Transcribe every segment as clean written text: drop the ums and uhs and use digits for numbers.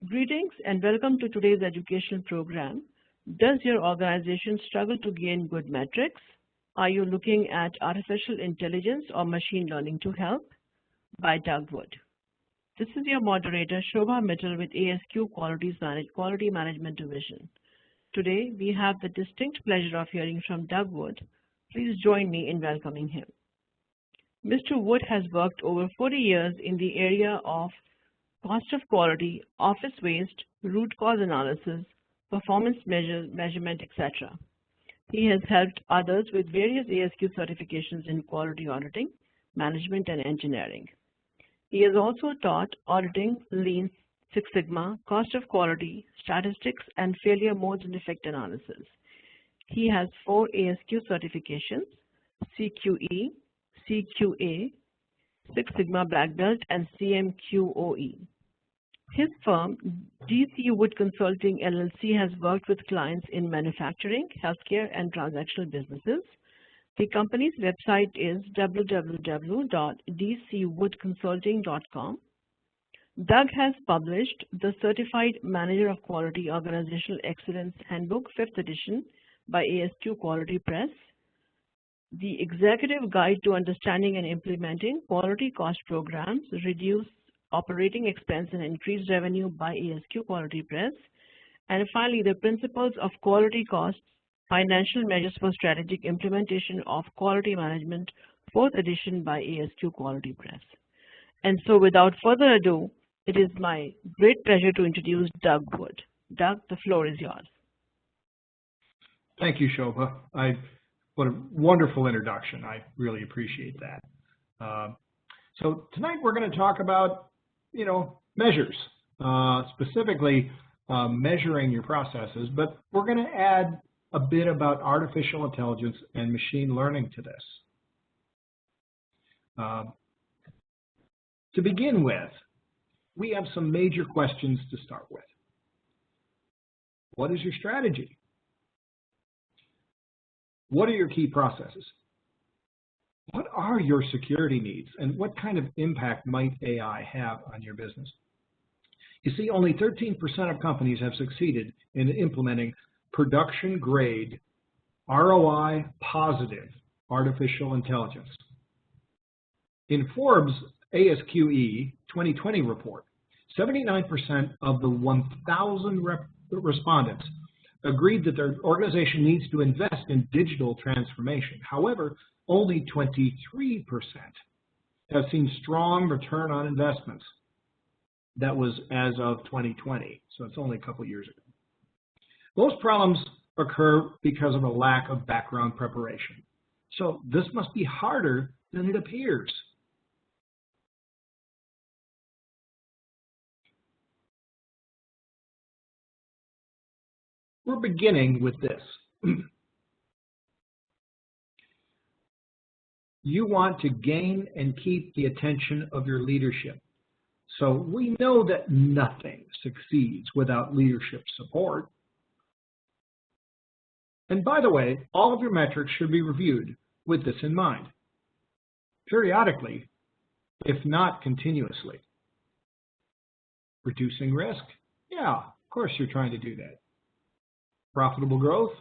Greetings and welcome to today's educational program. Does your organization struggle to gain good metrics? Are you looking at artificial intelligence or machine learning to help? By Doug Wood. This is your moderator, Shobha Mittal with ASQ Quality Management Division. Today, we have the distinct pleasure of hearing from Doug Wood. Please join me in welcoming him. Mr. Wood has worked over 40 years in the area of cost of quality, office waste, root cause analysis, performance measurement, etc. He has helped others with various ASQ certifications in quality auditing, management, and engineering. He has also taught auditing, Lean, Six Sigma, cost of quality, statistics, and failure modes and effect analysis. He has 4 ASQ certifications, CQE, CQA, Six Sigma Black Belt, and CMQOE. His firm, DC Wood Consulting LLC, has worked with clients in manufacturing, healthcare, and transactional businesses. The company's website is www.dcwoodconsulting.com. Doug has published the Certified Manager of Quality Organizational Excellence Handbook, 5th edition, by ASQ Quality Press, the Executive Guide to Understanding and Implementing Quality Cost Programs, Reduce Operating Expense and Increase Revenue by ASQ Quality Press, and finally, the Principles of Quality Costs, Financial Measures for Strategic Implementation of Quality Management, 4th edition by ASQ Quality Press. And so without further ado, it is my great pleasure to introduce Doug Wood. Doug, the floor is yours. Thank you, Shobha. What a wonderful introduction. I really appreciate that. So tonight we're going to talk about, measures, specifically measuring your processes, but we're going to add a bit about artificial intelligence and machine learning to this. To begin with, we have some major questions to start with. What is your strategy? What are your key processes? What are your security needs, and what kind of impact might AI have on your business? You see, only 13% of companies have succeeded in implementing production-grade, ROI-positive artificial intelligence. In Forbes' ASQE 2020 report, 79% of the 1,000 respondents agreed that their organization needs to invest in digital transformation. However, only 23% have seen strong return on investments. That was as of 2020, so it's only a couple years ago. Most problems occur because of a lack of background preparation. So this must be harder than it appears. We're beginning with this. You want to gain and keep the attention of your leadership. So we know that nothing succeeds without leadership support. And by the way, all of your metrics should be reviewed with this in mind, periodically, if not continuously. Reducing risk? Yeah, of course you're trying to do that. Profitable growth?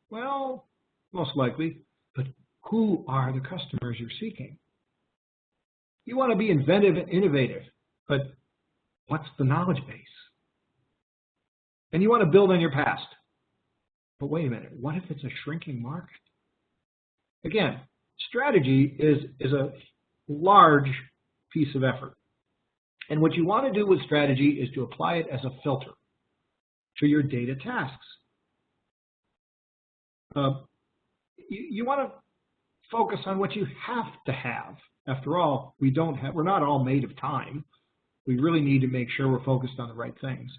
Well, most likely, but who are the customers you're seeking? You want to be inventive and innovative, but what's the knowledge base? And you want to build on your past. But wait a minute, what if it's a shrinking market? Again, strategy is a large piece of effort. And what you want to do with strategy is to apply it as a filter to your data tasks. You want to focus on what you have to have. After all, we're not all made of time. We really need to make sure we're focused on the right things.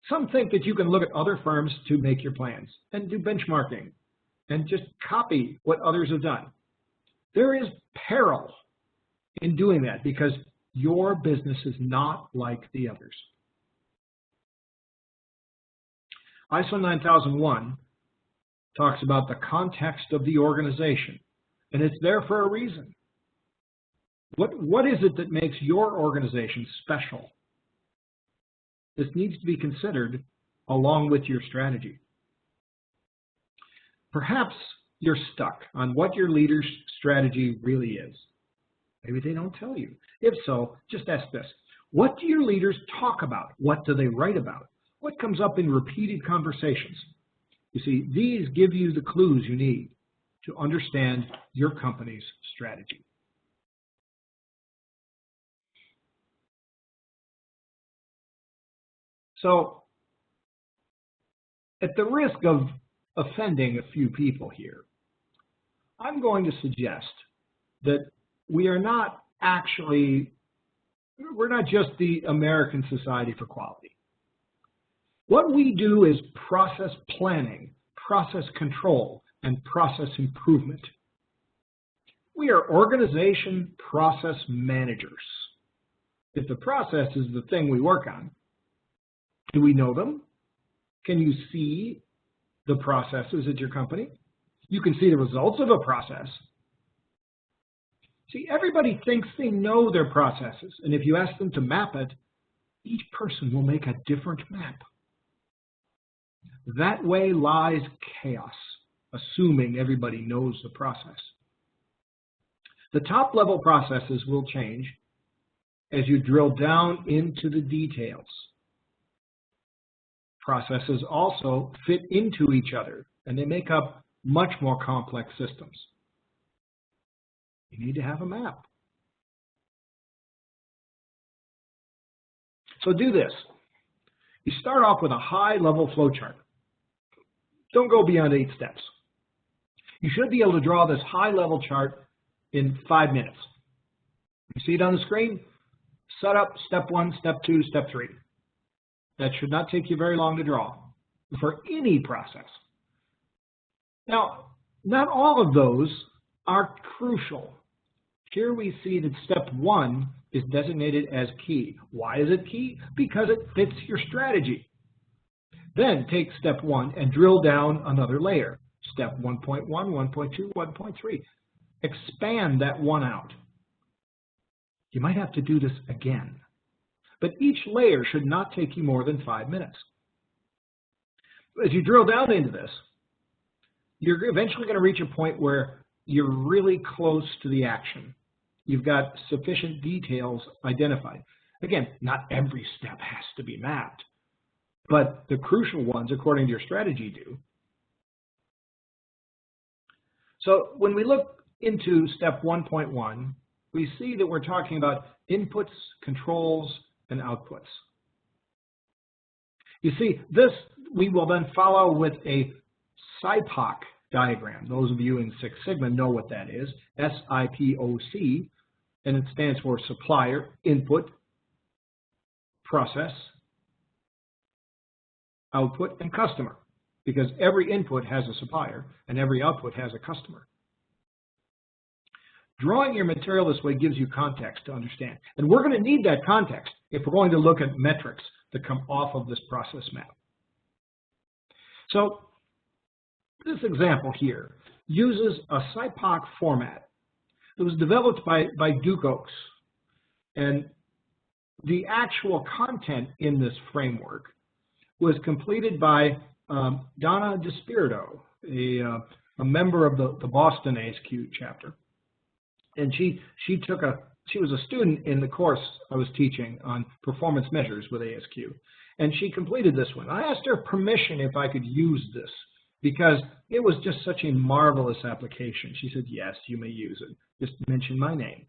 Some think that you can look at other firms to make your plans and do benchmarking and just copy what others have done. There is peril in doing that because your business is not like the others. ISO 9001 talks about the context of the organization, and it's there for a reason. What is it that makes your organization special? This needs to be considered along with your strategy. Perhaps you're stuck on what your leader's strategy really is. Maybe they don't tell you. If so, just ask this. What do your leaders talk about? What do they write about? What comes up in repeated conversations? You see, these give you the clues you need to understand your company's strategy. So, at the risk of offending a few people here, I'm going to suggest that we're not just the American Society for Quality. What we do is process planning, process control, and process improvement. We are organization process managers. If the process is the thing we work on, do we know them? Can you see the processes at your company? You can see the results of a process. See, everybody thinks they know their processes, and if you ask them to map it, each person will make a different map. That way lies chaos, assuming everybody knows the process. The top-level processes will change as you drill down into the details. Processes also fit into each other, and they make up much more complex systems. You need to have a map. So do this. You start off with a high-level flowchart. Don't go beyond 8 steps. You should be able to draw this high-level chart in 5 minutes. You see it on the screen? Set up step 1, step 2, step 3. That should not take you very long to draw for any process. Now, not all of those are crucial. Here we see that step 1 is designated as key. Why is it key? Because it fits your strategy. Then take step 1 and drill down another layer. Step 1.1, 1.2, 1.3. Expand that 1 out. You might have to do this again. But each layer should not take you more than 5 minutes. As you drill down into this, you're eventually going to reach a point where you're really close to the action. You've got sufficient details identified. Again, not every step has to be mapped, but the crucial ones, according to your strategy, do. So when we look into step 1.1, we see that we're talking about inputs, controls, and outputs. You see, this we will then follow with a SIPOC diagram. Those of you in Six Sigma know what that is, SIPOC, and it stands for supplier, input, process, output, and customer, because every input has a supplier and every output has a customer. Drawing your material this way gives you context to understand. And we're going to need that context if we're going to look at metrics that come off of this process map. So this example here uses a SIPOC format. It was developed by Duke Oaks. And the actual content in this framework was completed by Donna DeSpirito, a member of the Boston ASQ chapter. And she was a student in the course I was teaching on performance measures with ASQ. And she completed this one. I asked her permission if I could use this because it was just such a marvelous application. She said, yes, you may use it. Just mention my name.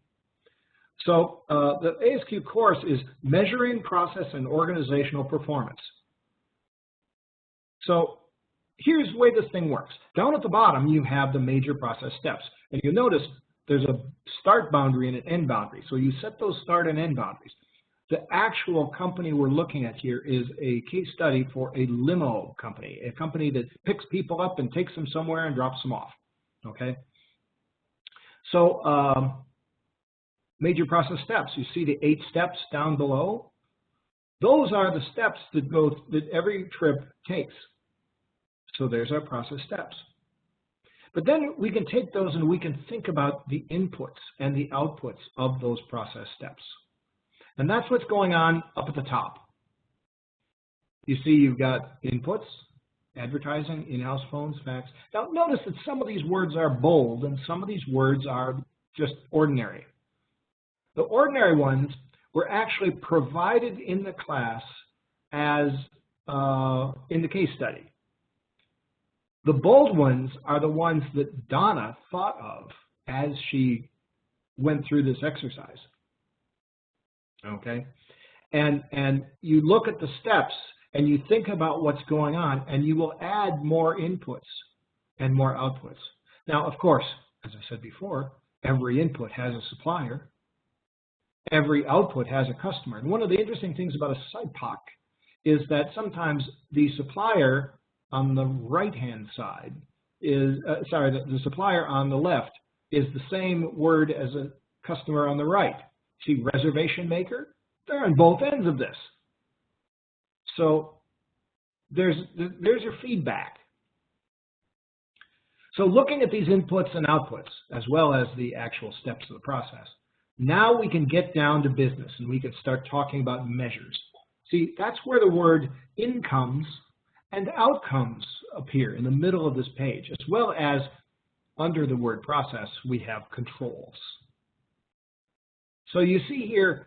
So the ASQ course is Measuring Process and Organizational Performance. So here's the way this thing works. Down at the bottom, you have the major process steps. And you'll notice there's a start boundary and an end boundary. So you set those start and end boundaries. The actual company we're looking at here is a case study for a limo company, a company that picks people up and takes them somewhere and drops them off. Okay? So major process steps. You see the 8 steps down below? Those are the steps that every trip takes. So there's our process steps. But then we can take those and we can think about the inputs and the outputs of those process steps. And that's what's going on up at the top. You see you've got inputs, advertising, in-house phones, fax. Now notice that some of these words are bold and some of these words are just ordinary. The ordinary ones were actually provided in the class as in the case study. The bold ones are the ones that Donna thought of as she went through this exercise. Okay? And you look at the steps and you think about what's going on, and you will add more inputs and more outputs. Now, of course, as I said before, every input has a supplier. Every output has a customer. And one of the interesting things about a SIPOC is that sometimes the supplier on the right-hand side is, the supplier on the left is the same word as a customer on the right. See, reservation maker, they're on both ends of this. So there's your feedback. So looking at these inputs and outputs, as well as the actual steps of the process, now we can get down to business and we can start talking about measures. See, that's where the word incomes and outcomes appear in the middle of this page, as well as under the word process, we have controls. So you see here,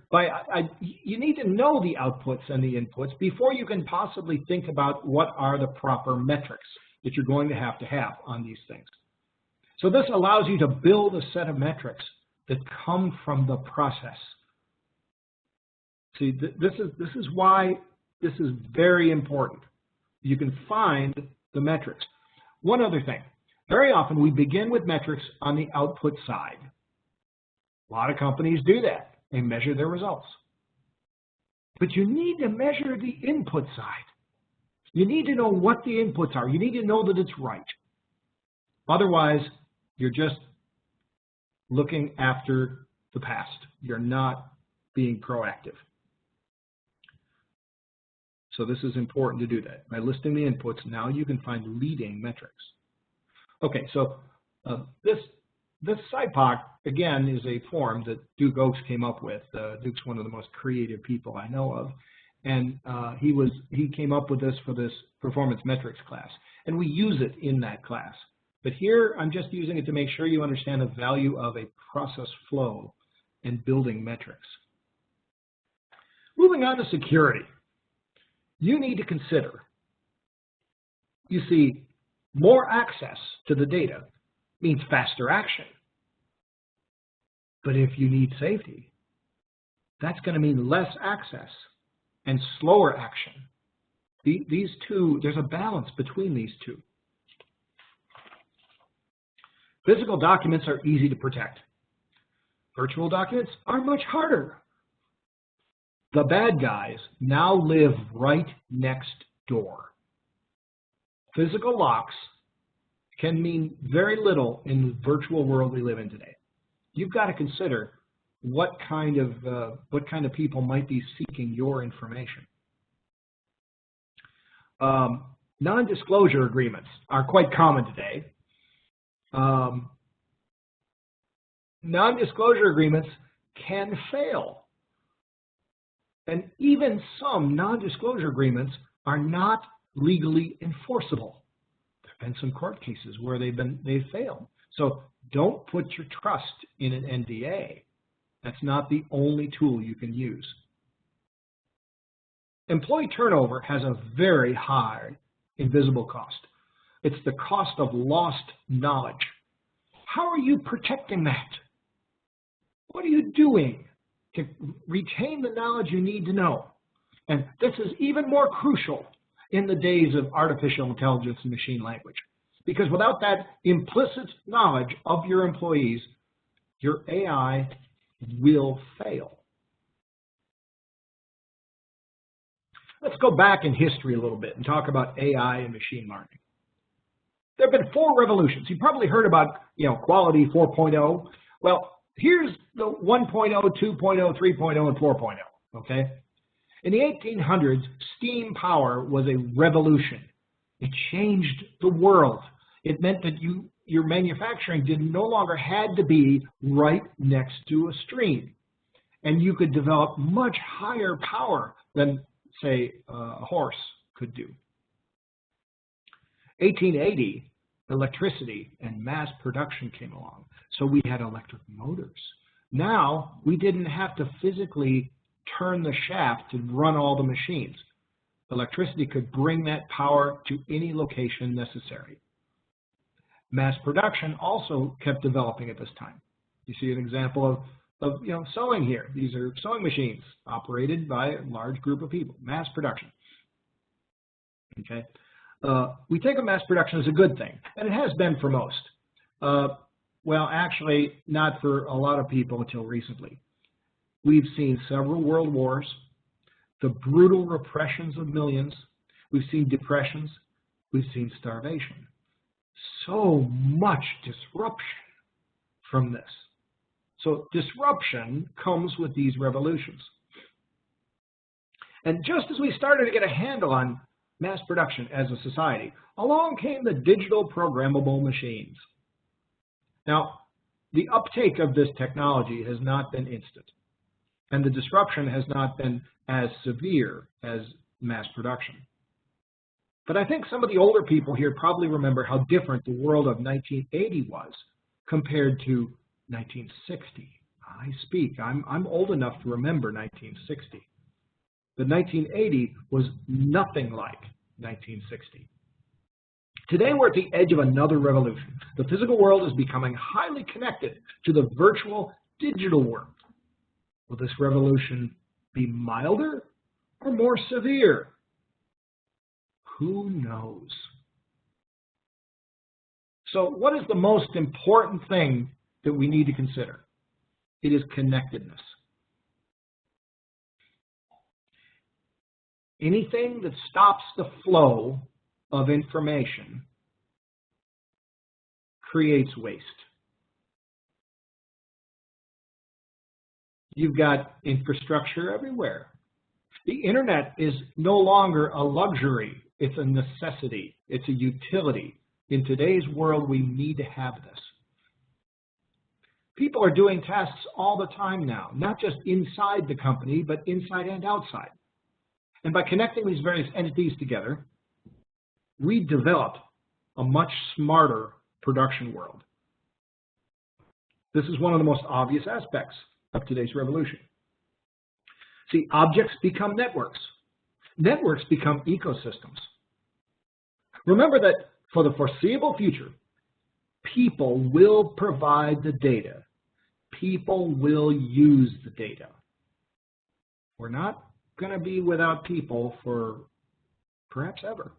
you need to know the outputs and the inputs before you can possibly think about what are the proper metrics that you're going to have on these things. So this allows you to build a set of metrics that come from the process. See, this is why this is very important. You can find the metrics. One other thing, very often we begin with metrics on the output side. A lot of companies do that. They measure their results. But you need to measure the input side. You need to know what the inputs are. You need to know that it's right. Otherwise, you're just looking after the past. You're not being proactive. So this is important to do that. By listing the inputs, now you can find leading metrics. Okay, so this SIPOC, again, is a form that Duke Oaks came up with. Duke's one of the most creative people I know of. And he came up with this for this performance metrics class. And we use it in that class. But here, I'm just using it to make sure you understand the value of a process flow and building metrics. Moving on to security. You need to consider, you see, more access to the data means faster action. But if you need safety, that's going to mean less access and slower action. These two, there's a balance between these two. Physical documents are easy to protect. Virtual documents are much harder. The bad guys now live right next door. Physical locks can mean very little in the virtual world we live in today. You've got to consider what kind of people might be seeking your information. Non-disclosure agreements are quite common today. Non-disclosure agreements can fail. And even some non-disclosure agreements are not legally enforceable. There have been some court cases where they've failed. So don't put your trust in an NDA. That's not the only tool you can use. Employee turnover has a very high invisible cost. It's the cost of lost knowledge. How are you protecting that? What are you doing to retain the knowledge you need to know? And this is even more crucial in the days of artificial intelligence and machine language. Because without that implicit knowledge of your employees, your AI will fail. Let's go back in history a little bit and talk about AI and machine learning. There have been 4 revolutions. You probably heard about, quality 4.0. Well, here's the 1.0, 2.0, 3.0, and 4.0, okay? In the 1800s, steam power was a revolution. It changed the world. It meant that your manufacturing no longer had to be right next to a stream. And you could develop much higher power than, say, a horse could do. 1880, electricity and mass production came along, so we had electric motors. Now, we didn't have to physically turn the shaft to run all the machines. Electricity could bring that power to any location necessary. Mass production also kept developing at this time. You see an example of sewing here. These are sewing machines operated by a large group of people. Mass production. Okay, we think of mass production as a good thing, and it has been for most. Well, actually, not for a lot of people until recently. We've seen several world wars, the brutal repressions of millions. We've seen depressions. We've seen starvation. So much disruption from this. So disruption comes with these revolutions. And just as we started to get a handle on mass production as a society, along came the digital programmable machines. Now, the uptake of this technology has not been instant, and the disruption has not been as severe as mass production. But I think some of the older people here probably remember how different the world of 1980 was compared to 1960. I'm old enough to remember 1960. But 1980 was nothing like 1960. Today we're at the edge of another revolution. The physical world is becoming highly connected to the virtual digital world. Will this revolution be milder or more severe? Who knows? So what is the most important thing that we need to consider? It is connectedness. Anything that stops the flow of information creates waste. You've got infrastructure everywhere. The internet is no longer a luxury. It's a necessity. It's a utility. In today's world, we need to have this. People are doing tests all the time now, not just inside the company, but inside and outside. And by connecting these various entities together, we developed a much smarter production world. This is one of the most obvious aspects of today's revolution. See, objects become networks. Networks become ecosystems. Remember that for the foreseeable future, people will provide the data. People will use the data. We're not going to be without people for perhaps ever.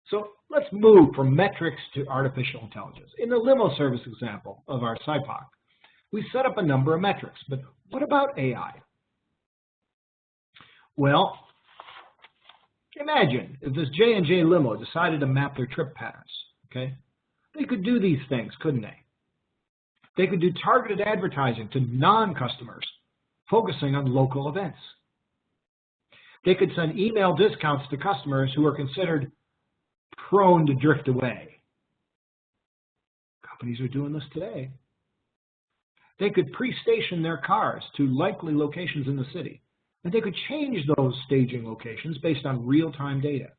So let's move from metrics to artificial intelligence. In the limo service example of our SIPOC, we set up a number of metrics, but what about AI? Well, imagine if this J&J limo decided to map their trip patterns, okay? They could do these things, couldn't they? They could do targeted advertising to non-customers, focusing on local events. They could send email discounts to customers who are considered prone to drift away. Companies are doing this today. They could pre-station their cars to likely locations in the city, and they could change those staging locations based on real-time data.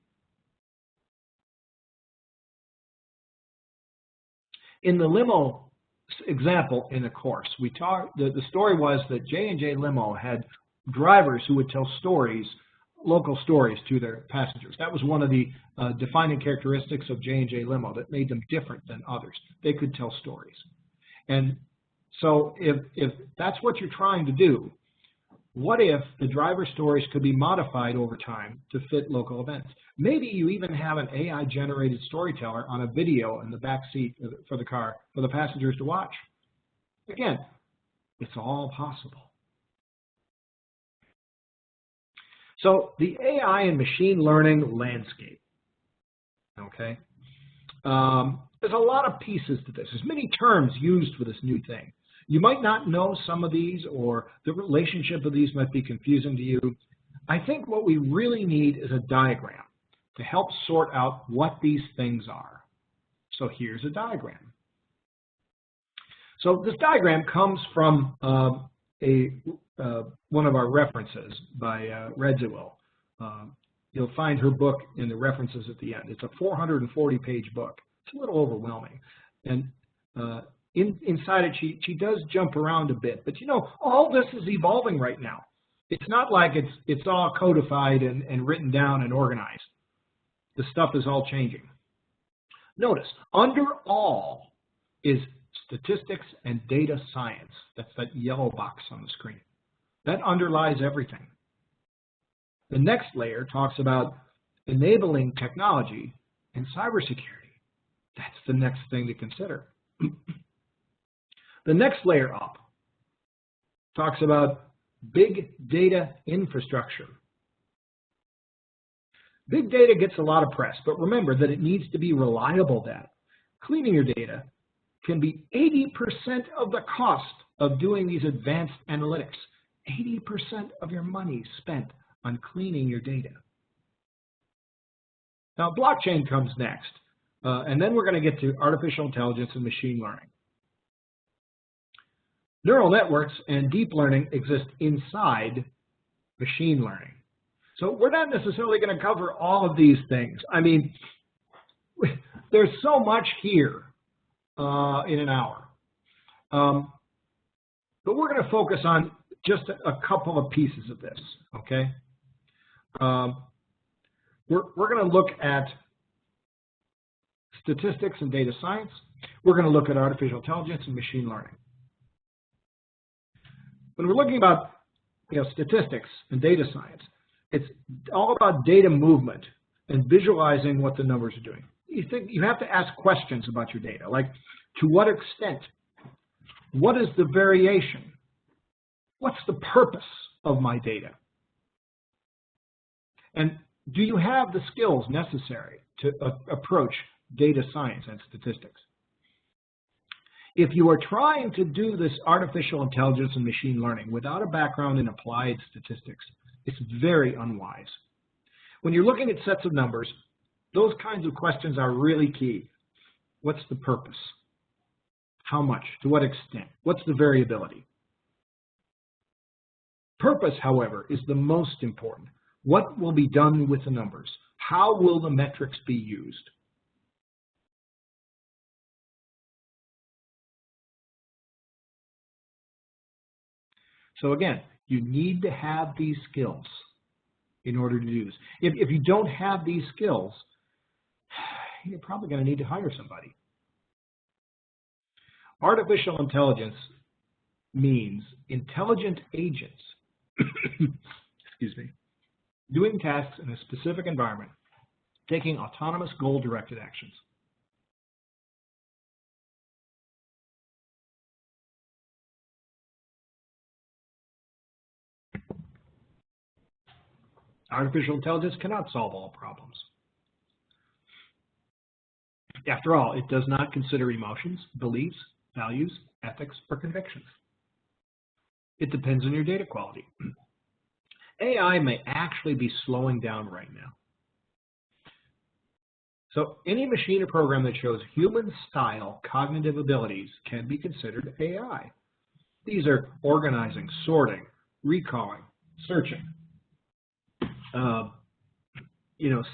In the limo example in the course, the story was that J&J Limo had drivers who would tell stories, local stories to their passengers. That was one of the defining characteristics of J&J Limo that made them different than others. They could tell stories. And so if that's what you're trying to do, what if the driver stories could be modified over time to fit local events? Maybe you even have an AI-generated storyteller on a video in the back seat for the car for the passengers to watch. Again, it's all possible. So the AI and machine learning landscape, okay? There's a lot of pieces to this. There's many terms used for this new thing. You might not know some of these, or the relationship of these might be confusing to you. I think what we really need is a diagram to help sort out what these things are. So here's a diagram. So this diagram comes from one of our references by Radziwill. You'll find her book in the references at the end. It's a 440-page book. It's a little overwhelming. And inside it, she does jump around a bit. But, you know, all this is evolving right now. It's not like it's all codified and written down and organized. The stuff is all changing. Notice, under all is statistics and data science. That's that yellow box on the screen. That underlies everything. The next layer talks about enabling technology and cybersecurity. That's the next thing to consider. The next layer up talks about big data infrastructure. Big data gets a lot of press, but remember that it needs to be reliable data. Cleaning your data can be 80% of the cost of doing these advanced analytics. 80% of your money spent on cleaning your data. Now, blockchain comes next, and then we're going to get to artificial intelligence and machine learning. Neural networks and deep learning exist inside machine learning. So we're not necessarily going to cover all of these things. I mean, there's so much here in an hour. But we're going to focus on just a couple of pieces of this, okay? We're going to look at statistics and data science. We're going to look at artificial intelligence and machine learning. When we're looking about statistics and data science, it's all about data movement and visualizing what the numbers are doing. You have to ask questions about your data, like to what extent? What is the variation? What's the purpose of my data? And do you have the skills necessary to approach data science and statistics? If you are trying to do this artificial intelligence and machine learning without a background in applied statistics, it's very unwise. When you're looking at sets of numbers, those kinds of questions are really key. What's the purpose? How much? To what extent? What's the variability? Purpose, however, is the most important. What will be done with the numbers? How will the metrics be used? So again, you need to have these skills in order to do this. If you don't have these skills, you're probably going to need to hire somebody. Artificial intelligence means intelligent agents, excuse me, doing tasks in a specific environment, taking autonomous goal-directed actions. Artificial intelligence cannot solve all problems. After all, it does not consider emotions, beliefs, values, ethics, or convictions. It depends on your data quality. AI may actually be slowing down right now. So any machine or program that shows human-style cognitive abilities can be considered AI. These are organizing, sorting, recalling, searching,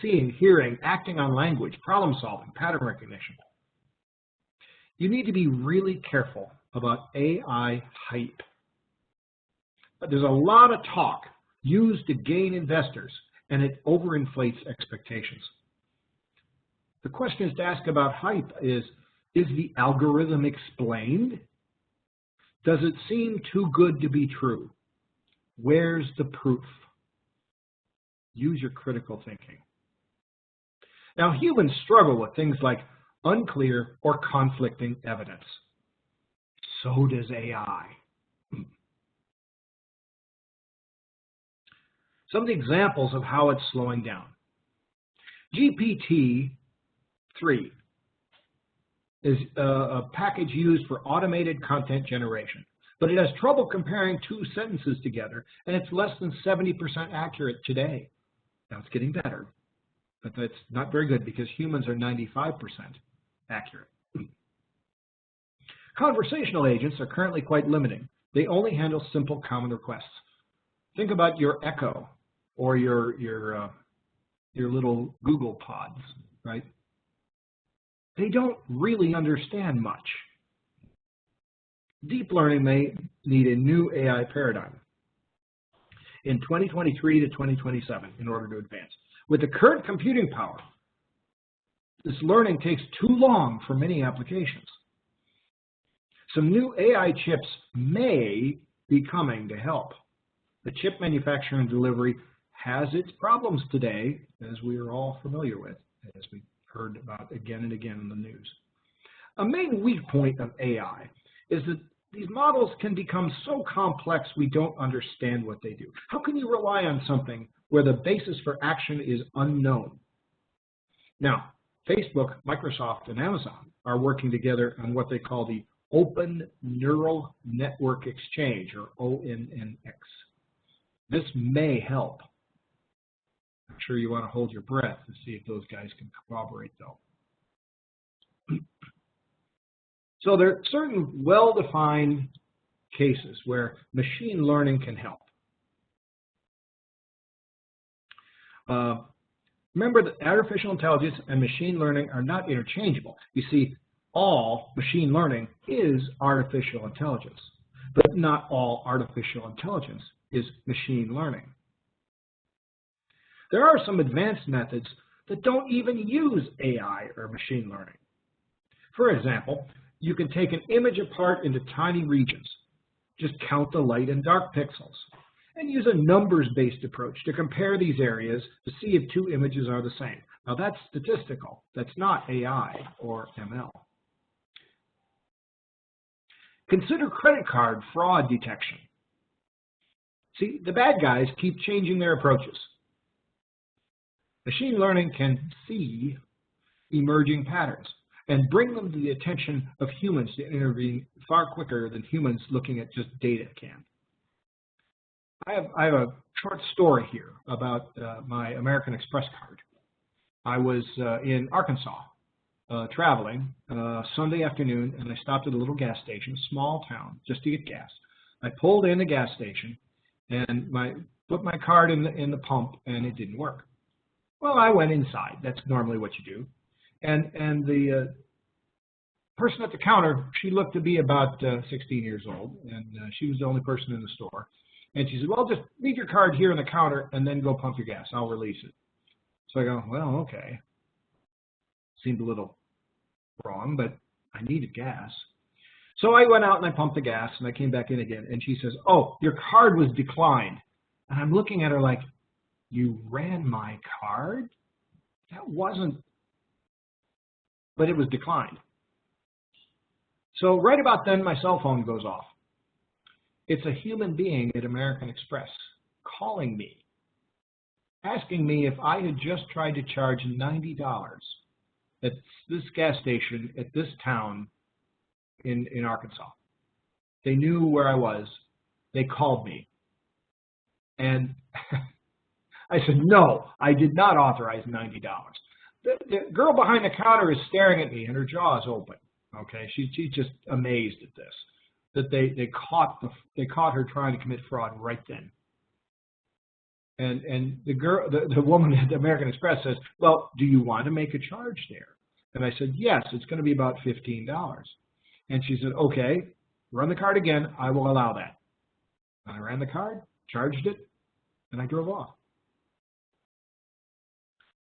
seeing, hearing, acting on language, problem solving, pattern recognition. You need to be really careful about AI hype. There's a lot of talk used to gain investors, and it overinflates expectations. The questions to ask about hype is the algorithm explained? Does it seem too good to be true? Where's the proof? Use your critical thinking. Now, humans struggle with things like unclear or conflicting evidence. So does AI. Some of the examples of how it's slowing down. GPT-3 is a package used for automated content generation, but it has trouble comparing two sentences together, and it's less than 70% accurate today. Now, it's getting better, but that's not very good because humans are 95% accurate. Conversational agents are currently quite limiting. They only handle simple common requests. Think about your Echo or your your little Google pods, right? They don't really understand much. Deep learning may need a new AI paradigm in 2023 to 2027 in order to advance. With the current computing power, this learning takes too long for many applications. Some new AI chips may be coming to help. The chip manufacturing and delivery has its problems today, as we are all familiar with, as we heard about again and again in the news. A main weak point of AI is that these models can become so complex we don't understand what they do. How can you rely on something where the basis for action is unknown? Now, Facebook, Microsoft, and Amazon are working together on what they call the Open Neural Network Exchange, or ONNX. This may help. I'm sure you want to hold your breath to see if those guys can cooperate, though. So there are certain well-defined cases where machine learning can help. Remember that artificial intelligence and machine learning are not interchangeable. You see, all machine learning is artificial intelligence, but not all artificial intelligence is machine learning. There are some advanced methods that don't even use AI or machine learning. For example, you can take an image apart into tiny regions, just count the light and dark pixels, and use a numbers-based approach to compare these areas to see if two images are the same. Now that's statistical. That's not AI or ML. Consider credit card fraud detection. See, the bad guys keep changing their approaches. Machine learning can see emerging patterns and bring them to the attention of humans to intervene far quicker than humans looking at just data can. I have a short story here about my American Express card. I was in Arkansas traveling Sunday afternoon, and I stopped at a little gas station, small town, just to get gas. I pulled in the gas station and put my card in the pump, and it didn't work. Well, I went inside. That's normally what you do. And the person at the counter, she looked to be about 16 years old, and she was the only person in the store. And she said, well, just leave your card here on the counter and then go pump your gas. I'll release it. So I go, well, okay. Seemed a little wrong, but I needed gas. So I went out and I pumped the gas, and I came back in again. And she says, oh, your card was declined. And I'm looking at her like, you ran my card? That wasn't, but it was declined. So right about then, my cell phone goes off. It's a human being at American Express calling me, asking me if I had just tried to charge $90 at this gas station at this town in Arkansas. They knew where I was. They called me. And I said, no, I did not authorize $90. The girl behind the counter is staring at me, and her jaw is open. Okay, she's just amazed at this, that they caught her trying to commit fraud right then. And the woman at the American Express says, well, do you want to make a charge there? And I said, yes, it's going to be about $15. And she said, okay, run the card again. I will allow that. And I ran the card, charged it, and I drove off.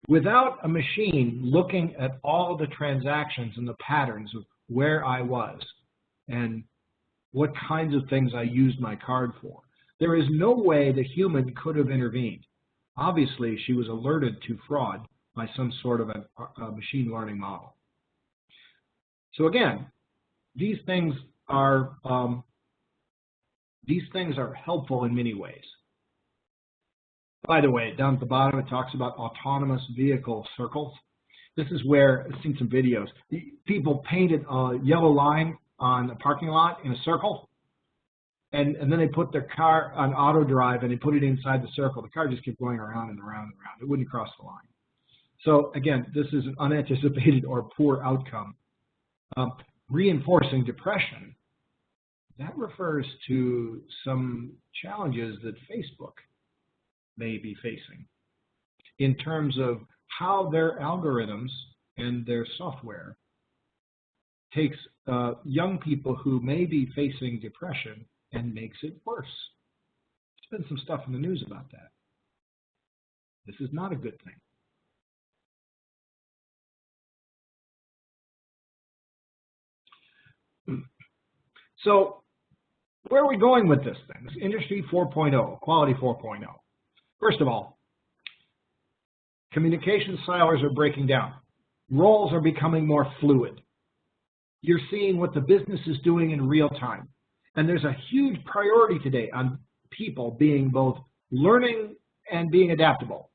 Without a machine looking at all the transactions and the patterns of where I was and what kinds of things I used my card for, there is no way the human could have intervened. Obviously, she was alerted to fraud by some sort of a machine learning model. So again, these things are helpful in many ways. By the way, down at the bottom, it talks about autonomous vehicle circles. This is where I've seen some videos. People painted a yellow line on a parking lot in a circle, and then they put their car on auto drive and they put it inside the circle. The car just kept going around and around and around. It wouldn't cross the line. So again, this is an unanticipated or poor outcome. Reinforcing depression, that refers to some challenges that Facebook may be facing. in terms of how their algorithms and their software takes young people who may be facing depression and makes it worse. There's been some stuff in the news about that. This is not a good thing. So where are we going with this thing? This Industry 4.0, Quality 4.0. First of all, communication silos are breaking down. Roles are becoming more fluid. You're seeing what the business is doing in real time. And there's a huge priority today on people being both learning and being adaptable.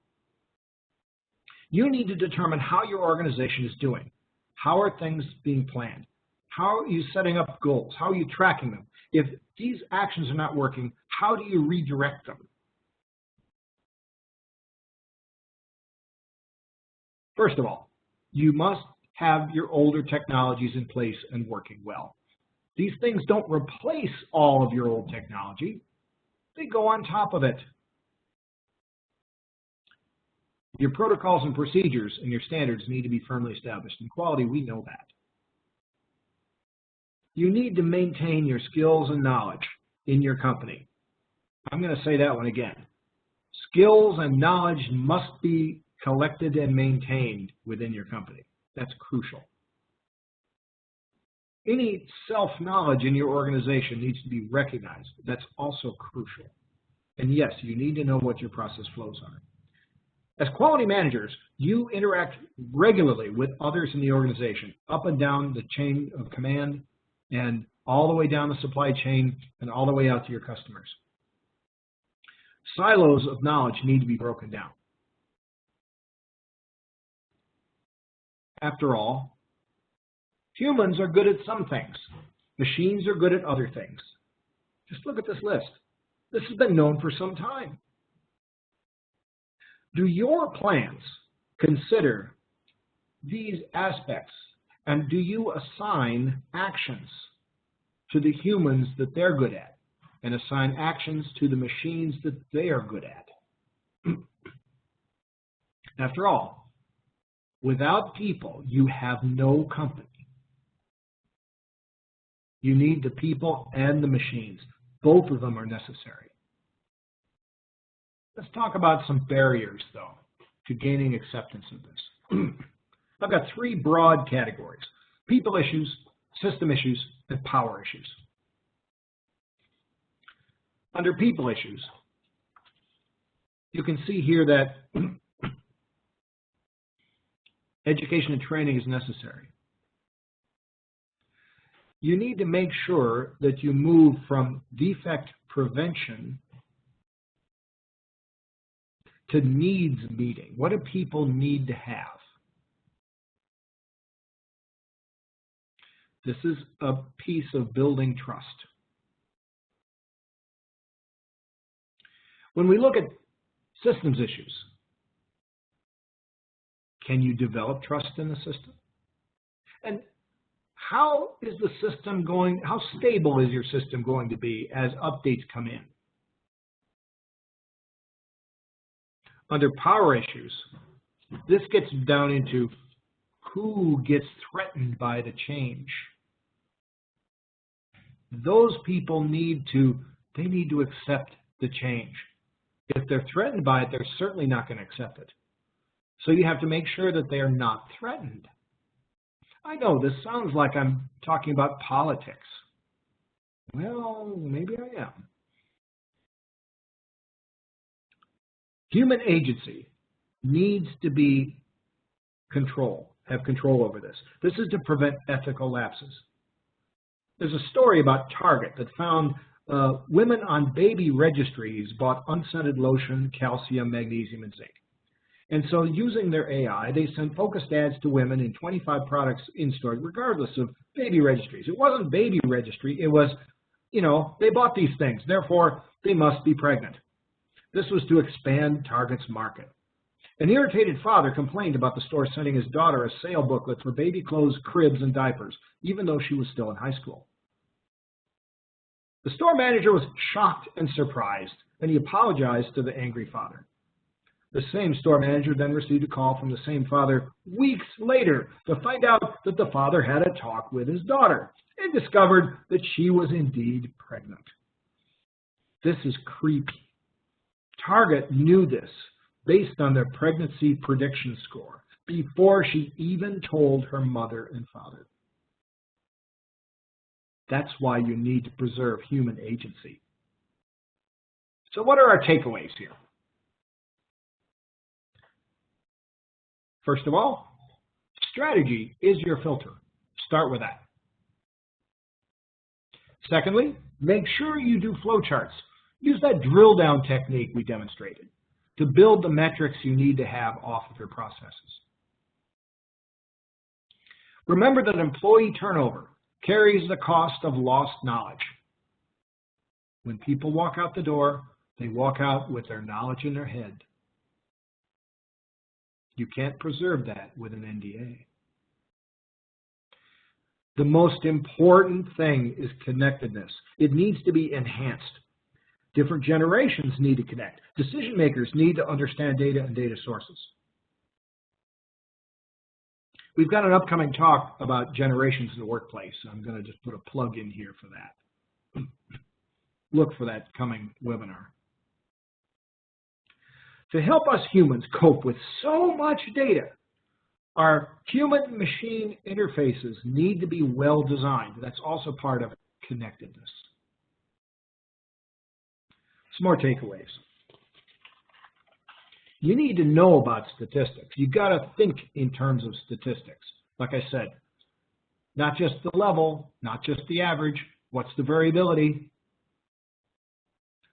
You need to determine how your organization is doing. How are things being planned? How are you setting up goals? How are you tracking them? If these actions are not working, how do you redirect them? First of all, you must have your older technologies in place and working well. These things don't replace all of your old technology. They go on top of it. Your protocols and procedures and your standards need to be firmly established. In quality, we know that. You need to maintain your skills and knowledge in your company. I'm going to say that one again. Skills and knowledge must be collected and maintained within your company. That's crucial. Any self-knowledge in your organization needs to be recognized. That's also crucial. And yes, you need to know what your process flows are. As quality managers, you interact regularly with others in the organization, up and down the chain of command, and all the way down the supply chain, and all the way out to your customers. Silos of knowledge need to be broken down. After all, humans are good at some things. Machines are good at other things. Just look at this list. This has been known for some time. Do your plans consider these aspects, and do you assign actions to the humans that they're good at and assign actions to the machines that they are good at? After all, without people, you have no company. You need the people and the machines. Both of them are necessary. Let's talk about some barriers, though, to gaining acceptance of this. I've got three broad categories: people issues, system issues, and power issues. Under people issues, you can see here that education and training is necessary. You need to make sure that you move from defect prevention to needs meeting. What do people need to have? This is a piece of building trust. When we look at systems issues, can you develop trust in the system? And how is the system going, how stable is your system going to be as updates come in? Under power issues, this gets down into who gets threatened by the change. Those people need to accept the change. If they're threatened by it, they're certainly not going to accept it. So you have to make sure that they are not threatened. I know this sounds like I'm talking about politics. Well, maybe I am. Human agency needs to be have control over this. This is to prevent ethical lapses. There's a story about Target that found women on baby registries bought unscented lotion, calcium, magnesium, and zinc. And so using their AI, they sent focused ads to women in 25 products in store, regardless of baby registries. It wasn't baby registry. It was, they bought these things. Therefore, they must be pregnant. This was to expand Target's market. An irritated father complained about the store sending his daughter a sale booklet for baby clothes, cribs, and diapers, even though she was still in high school. The store manager was shocked and surprised, and he apologized to the angry father. The same store manager then received a call from the same father weeks later to find out that the father had a talk with his daughter and discovered that she was indeed pregnant. This is creepy. Target knew this based on their pregnancy prediction score before she even told her mother and father. That's why you need to preserve human agency. So what are our takeaways here? First of all, strategy is your filter. Start with that. Secondly, make sure you do flowcharts. Use that drill down technique we demonstrated to build the metrics you need to have off of your processes. Remember that employee turnover carries the cost of lost knowledge. When people walk out the door, they walk out with their knowledge in their head. You can't preserve that with an NDA. The most important thing is connectedness. It needs to be enhanced. Different generations need to connect. Decision makers need to understand data and data sources. We've got an upcoming talk about generations in the workplace. I'm going to just put a plug in here for that. Look for that coming webinar. To help us humans cope with so much data, our human-machine interfaces need to be well designed. That's also part of connectedness. Some more takeaways. You need to know about statistics. You've got to think in terms of statistics. Like I said, not just the level, not just the average. What's the variability?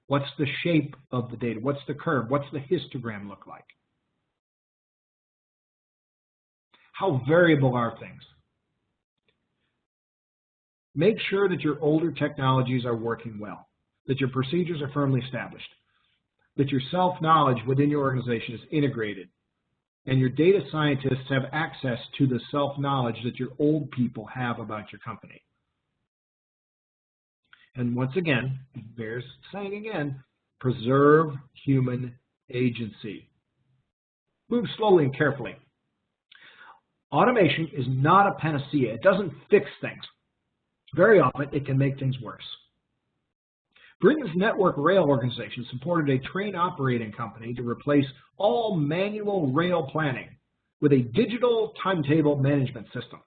What's the shape of the data? What's the curve? What's the histogram look like? How variable are things? Make sure that your older technologies are working well, that your procedures are firmly established, that your self-knowledge within your organization is integrated, and your data scientists have access to the self-knowledge that your old people have about your company. And once again, it bears saying again, preserve human agency. Move slowly and carefully. Automation is not a panacea. It doesn't fix things. Very often, it can make things worse. Britain's network rail organization supported a train operating company to replace all manual rail planning with a digital timetable management system.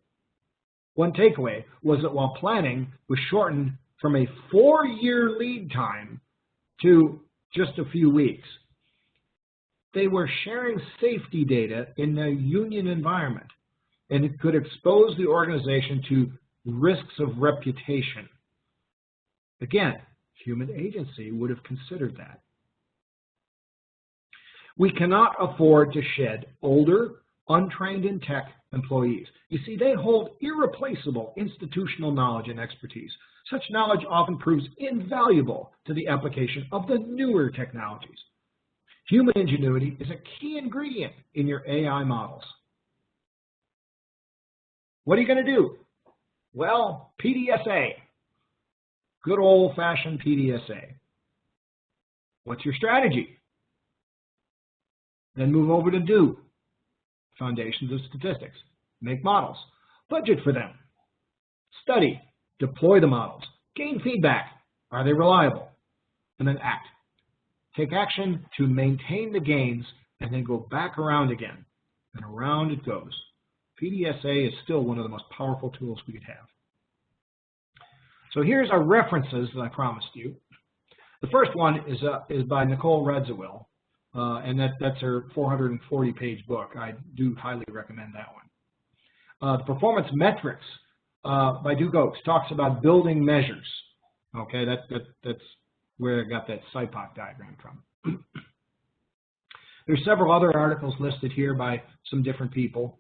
One takeaway was that while planning was shortened from a 4-year lead time to just a few weeks, they were sharing safety data in a union environment, and it could expose the organization to risks of reputation. Again, human agency would have considered that. We cannot afford to shed older, untrained in tech employees. You see, they hold irreplaceable institutional knowledge and expertise. Such knowledge often proves invaluable to the application of the newer technologies. Human ingenuity is a key ingredient in your AI models. What are you going to do? Well, PDSA. Good old-fashioned PDSA. What's your strategy? Then move over to do. Foundations of statistics. Make models. Budget for them. Study. Deploy the models. Gain feedback. Are they reliable? And then act. Take action to maintain the gains and then go back around again. And around it goes. PDSA is still one of the most powerful tools we could have. So here's our references that I promised you. The first one is by Nicole Radziwill, and that's her 440-page book. I do highly recommend that one. The Performance Metrics by Duke Oaks talks about building measures. Okay, that's where I got that SIPOC diagram from. There's several other articles listed here by some different people.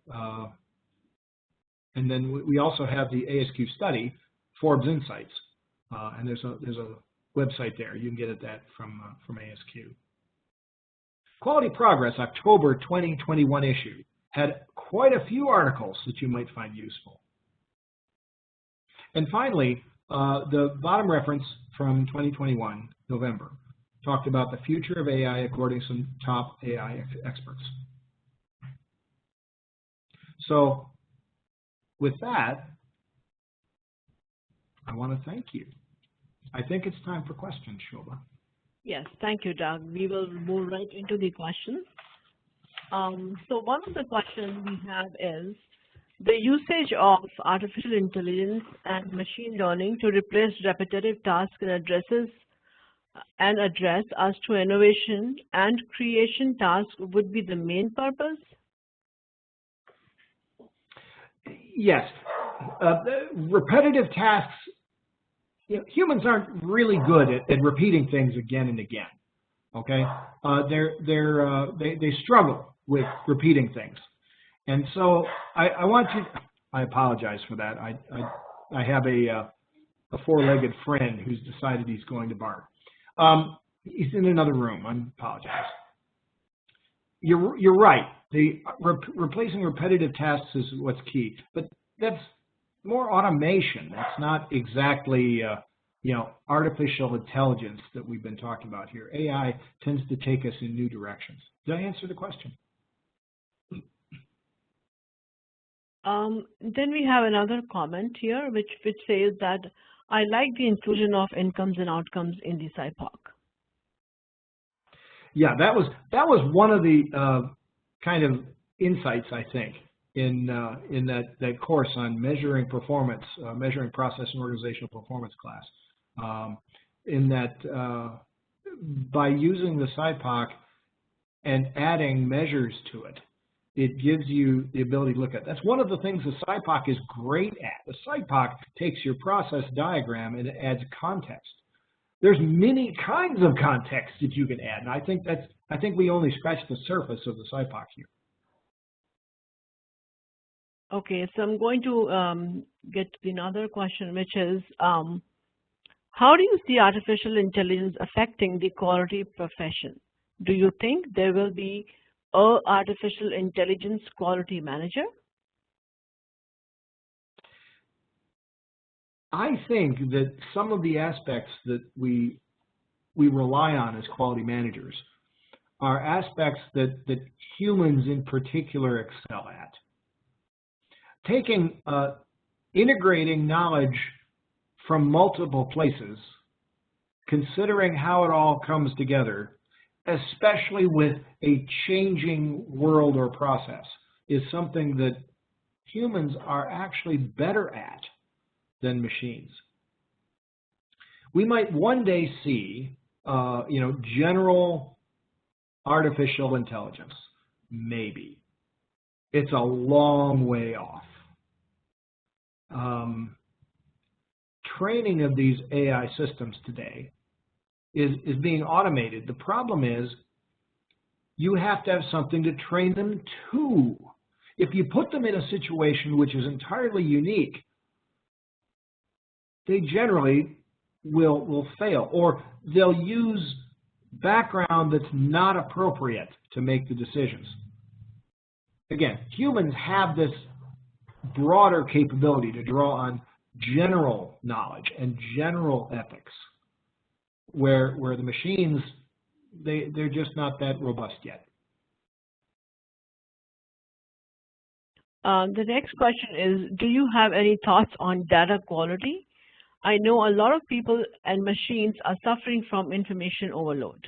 And then we also have the ASQ study, Forbes Insights, and there's a website there. You can get at that from ASQ. Quality Progress, October 2021 issue, had quite a few articles that you might find useful. And finally, the bottom reference from 2021, November, talked about the future of AI according to some top AI experts. So with that, I want to thank you. I think it's time for questions, Shobha. Yes, thank you, Doug. We will move right into the questions. So one of the questions we have is the usage of artificial intelligence and machine learning to replace repetitive tasks and address us to innovation and creation tasks would be the main purpose? Yes. Repetitive tasks, humans aren't really good at repeating things again and again. Okay, they struggle with repeating things, and so I apologize for that. I have a four-legged friend who's decided he's going to bark. He's in another room. I apologize. You're right. Replacing repetitive tasks is what's key, but that's more automation. That's not exactly artificial intelligence that we've been talking about here. AI tends to take us in new directions. Did I answer the question? Then we have another comment here which says that I like the inclusion of incomes and outcomes in the SIPOC. Yeah, that was one of the kind of insights, I think, in that course on measuring performance, measuring process and organizational performance class. In that by using the SIPOC and adding measures to it, it gives you the ability to look at. That's one of the things the SIPOC is great at. The SIPOC takes your process diagram and it adds context. There's many kinds of context that you can add, and I think we only scratched the surface of the SIPOC here. Okay, so I'm going to get to another question, which is, how do you see artificial intelligence affecting the quality profession? Do you think there will be an artificial intelligence quality manager? I think that some of the aspects that we rely on as quality managers are aspects that humans in particular excel at. Taking, integrating knowledge from multiple places, considering how it all comes together, especially with a changing world or process, is something that humans are actually better at than machines. We might one day see, general artificial intelligence, maybe. It's a long way off. Training of these AI systems today is being automated. The problem is you have to have something to train them to. If you put them in a situation which is entirely unique, they generally will fail, or they'll use background that's not appropriate to make the decisions. Again, humans have this broader capability to draw on general knowledge and general ethics, where the machines, they're just not that robust yet. The next question is, do you have any thoughts on data quality? I know a lot of people and machines are suffering from information overload.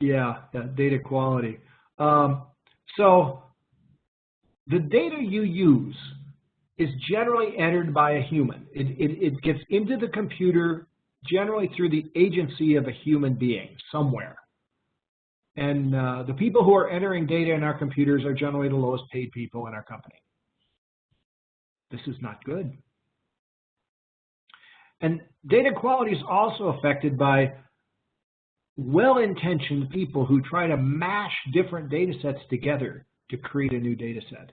Yeah, data quality. So the data you use is generally entered by a human. It gets into the computer generally through the agency of a human being somewhere. And the people who are entering data in our computers are generally the lowest paid people in our company. This is not good. And data quality is also affected by well-intentioned people who try to mash different data sets together to create a new data set.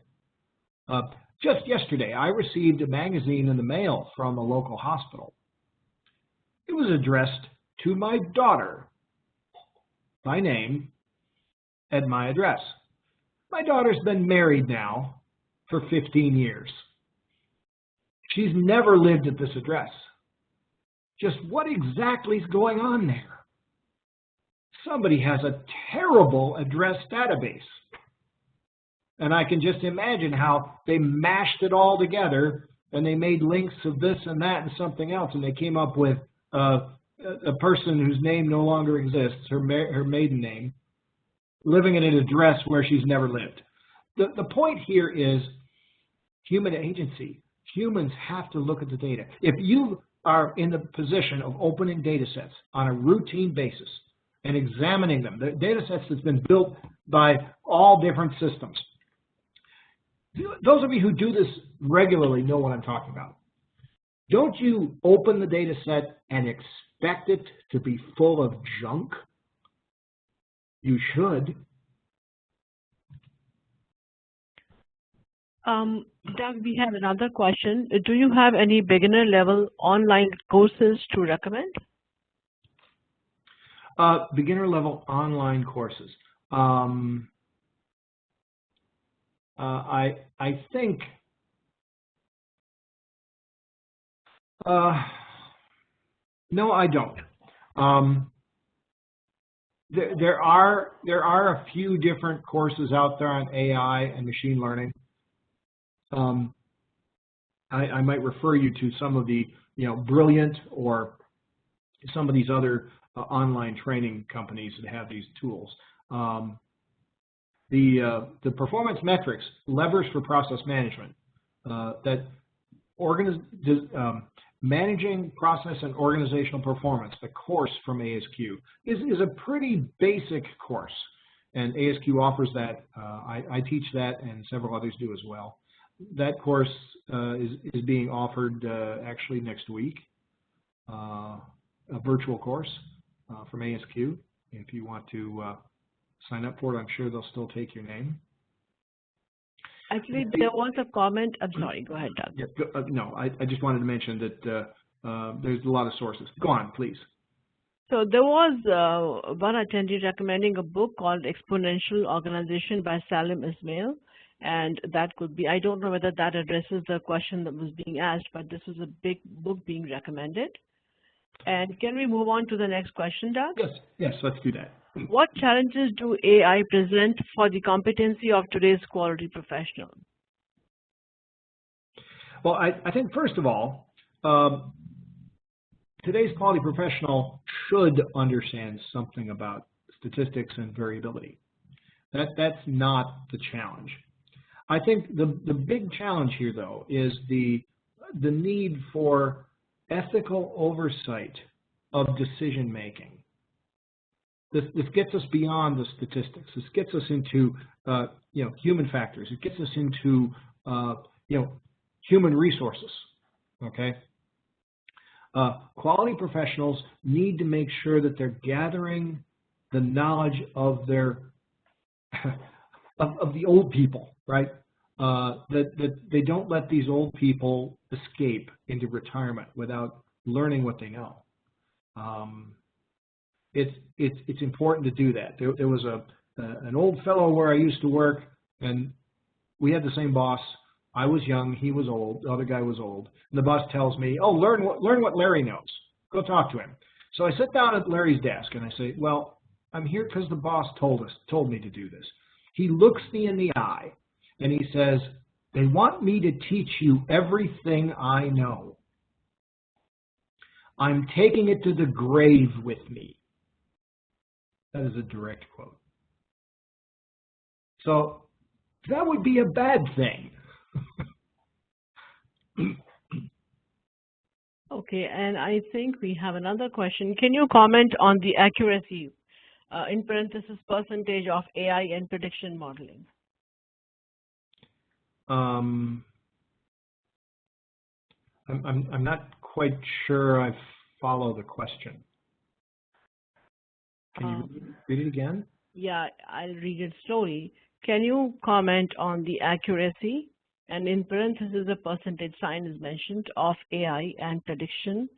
Just yesterday, I received a magazine in the mail from a local hospital. It was addressed to my daughter by name at my address. My daughter's been married now for 15 years. She's never lived at this address. just what exactly is going on there. Somebody has a terrible address database. And I can just imagine how they mashed it all together and they made links of this and that and something else, and they came up with a person whose name no longer exists, her maiden name, living in an address where she's never lived. The point here is human agency. Humans have to look at the data. If you are in the position of opening data sets on a routine basis and examining them, the data sets that's been built by all different systems, those of you who do this regularly know what I'm talking about. Don't you open the data set and expect it to be full of junk? You should. Doug, we have another question. Do you have any beginner level online courses to recommend? Beginner level online courses. I think no, I don't. There are a few different courses out there on AI and machine learning. I might refer you to some of the Brilliant or some of these other online training companies that have these tools. The performance metrics, levers for process management, that managing process and organizational performance, the course from ASQ, is a pretty basic course, and ASQ offers that. I teach that, and several others do as well. That course is being offered actually next week, a virtual course from ASQ. If you want to sign up for it, I'm sure they'll still take your name. Actually, there was a comment. I'm sorry, go ahead, Doug. Yeah, no, I just wanted to mention that there's a lot of sources. Go on, please. So there was one attendee recommending a book called Exponential Organization by Salim Ismail. And that could be, I don't know whether that addresses the question that was being asked, but this is a big book being recommended. And can we move on to the next question, Doug? Yes, let's do that. What challenges do AI present for the competency of today's quality professional? Well, I think first of all, today's quality professional should understand something about statistics and variability. That's not the challenge. I think the big challenge here, though, is the need for ethical oversight of decision making. This gets us beyond the statistics. This gets us into human factors. It gets us into human resources. Okay. Quality professionals need to make sure that they're gathering the knowledge of their of the old people, right? That they don't let these old people escape into retirement without learning what they know. It's important to do that. There was an old fellow where I used to work, and we had the same boss. I was young, he was old, the other guy was old. And the boss tells me, "Oh, learn what Larry knows. Go talk to him." So I sit down at Larry's desk and I say, "Well, I'm here because the boss told me to do this." He looks me in the eye and he says, "They want me to teach you everything I know. I'm taking it to the grave with me." That is a direct quote. So that would be a bad thing. Okay, and I think we have another question. Can you comment on the accuracy, in parentheses, percentage of AI and prediction modeling? I'm not quite sure I follow the question. Can you read it again? Yeah, I'll read it slowly. Can you comment on the accuracy, and in parentheses a percentage sign is mentioned, of AI and prediction,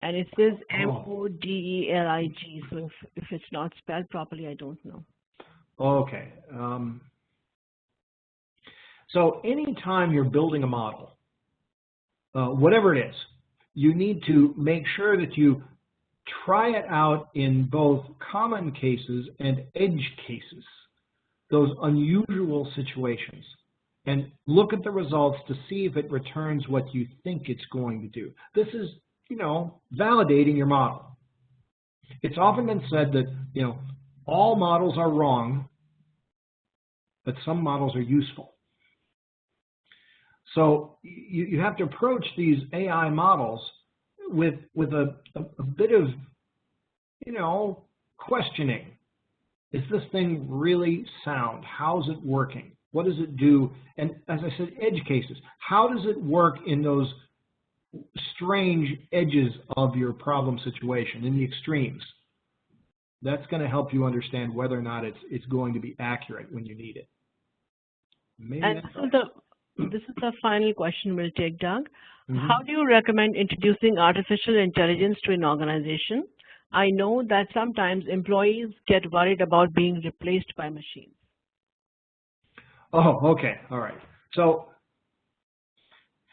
and it says MODELIG, so if it's not spelled properly, I don't know. Okay. So anytime you're building a model, whatever it is, you need to make sure that you try it out in both common cases and edge cases, those unusual situations, and look at the results to see if it returns what you think it's going to do. This is, validating your model. It's often been said that, all models are wrong, but some models are useful. So you have to approach these AI models with a bit of, questioning. Is this thing really sound? How's it working? What does it do? And as I said, edge cases. How does it work in those strange edges of your problem situation, in the extremes? That's going to help you understand whether or not it's going to be accurate when you need it. Maybe And this is the final question we'll take, Doug. Mm-hmm. How do you recommend introducing artificial intelligence to an organization? I know that sometimes employees get worried about being replaced by machines. Oh, okay. All right. So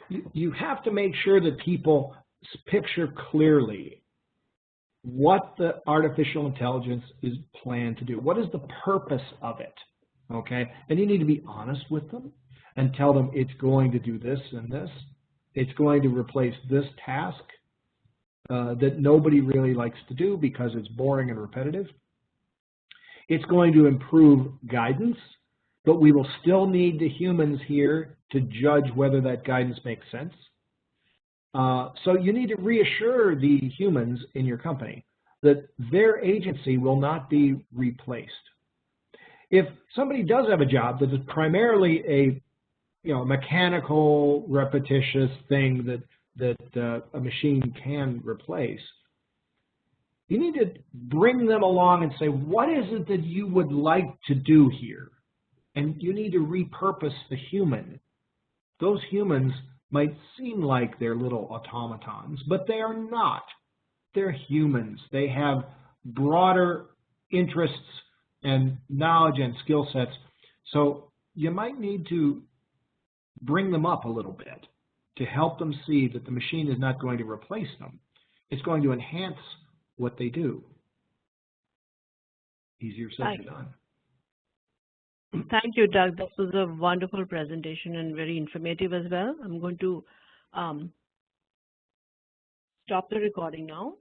you have to make sure that people picture clearly what the artificial intelligence is planned to do. What is the purpose of it? Okay? And you need to be honest with them and tell them it's going to do this and this. It's going to replace this task that nobody really likes to do because it's boring and repetitive. It's going to improve guidance, but we will still need the humans here to judge whether that guidance makes sense. So you need to reassure the humans in your company that their agency will not be replaced. If somebody does have a job that is primarily a mechanical, repetitious thing that a machine can replace, you need to bring them along and say, what is it that you would like to do here? And you need to repurpose the human. Those humans might seem like they're little automatons, but they are not. They're humans. They have broader interests and knowledge and skill sets. So you might need to bring them up a little bit to help them see that the machine is not going to replace them. It's going to enhance what they do. Easier said than done. Thank you, Doug. This was a wonderful presentation and very informative as well. I'm going to stop the recording now.